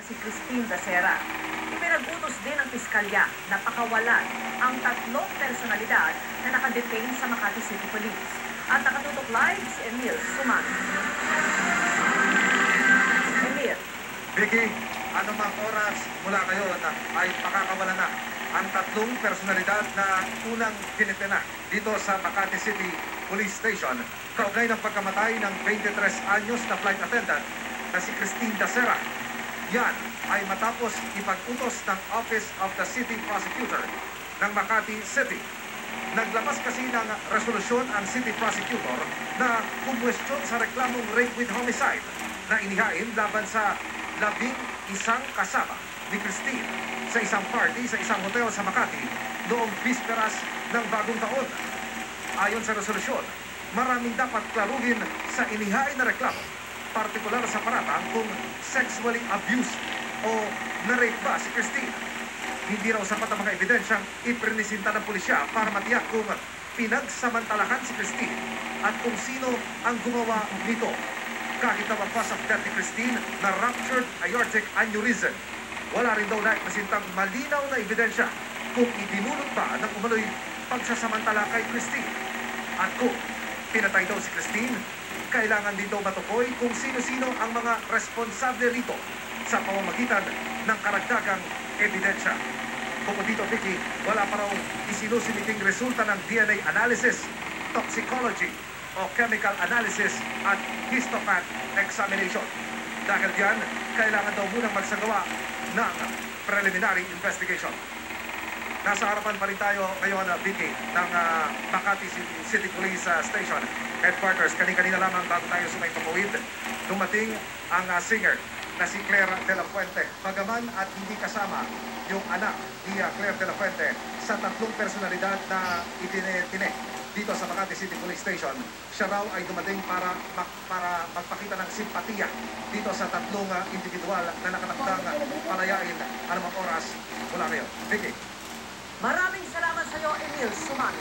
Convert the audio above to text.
na si Christine Dacera. Ipinag-utos din ng piskalya na pakawalan ang 3 personalidad na nakadetain sa Makati City Police. At nakatutok live si Emil Suman. Emil. Vicky, anumang oras mula ngayon ay pakakawalan na ang 3 personalidad na unang dinetena dito sa Makati City Police Station kaugnay ng pagkamatay ng 23 anyos na flight attendant na si Christine Dacera. Yan ay matapos ipag-utos ng Office of the City Prosecutor ng Makati City. Naglabas kasi ng resolusyon ang City Prosecutor na kumwestiyon sa reklamong rape with homicide na inihain laban sa 11 kasama ni Christine sa isang party sa isang hotel sa Makati noong bisperas ng bagong taon. Ayon sa resolusyon, maraming dapat klaruhin sa inihain na reklamo, partikular sa paratang kung sexually abused o na-rape ba si Christine. Hindi raw sapat ang mga ebidensyang iprinisinta ng pulisya para matiyak kung pinagsamantalahan si Christine at kung sino ang gumawa nito. Kahit na cause of death ni Christine na ruptured aortic aneurysm, wala rin daw naipresintang malinaw na ebidensya kung idinulot ba ng umano'y pagsasamantala kay Christine. At kung pinatay daw si Christine, kailangan din daw matukoy kung sino-sino ang mga responsable rito sa pamamagitan ng karagdagang ebidensya. Bukod dito, Vicky, wala pa raw isinusumiting resulta ng DNA analysis, toxicology, o chemical analysis at histopath examination. Dahil diyan, kailangan daw munang magsagawa ng preliminary investigation. Nasa harapan pa rin tayo ngayon, Vicky, ng Makati City Police Station Headquarters. Kanina lamang bago tayo sumaypapawid, dumating ang singer na si Claire de la Fuente. Bagaman at hindi kasama yung anak ni Claire de la Fuente sa 3 personalidad na itinetine dito sa Makati City Police Station, siya raw ay dumating para magpakita ng simpatiya dito sa 3 individual na nakatakdang palayain anumang oras mula ngayon. Vicky. Maraming salamat sa iyo, Emil Suman.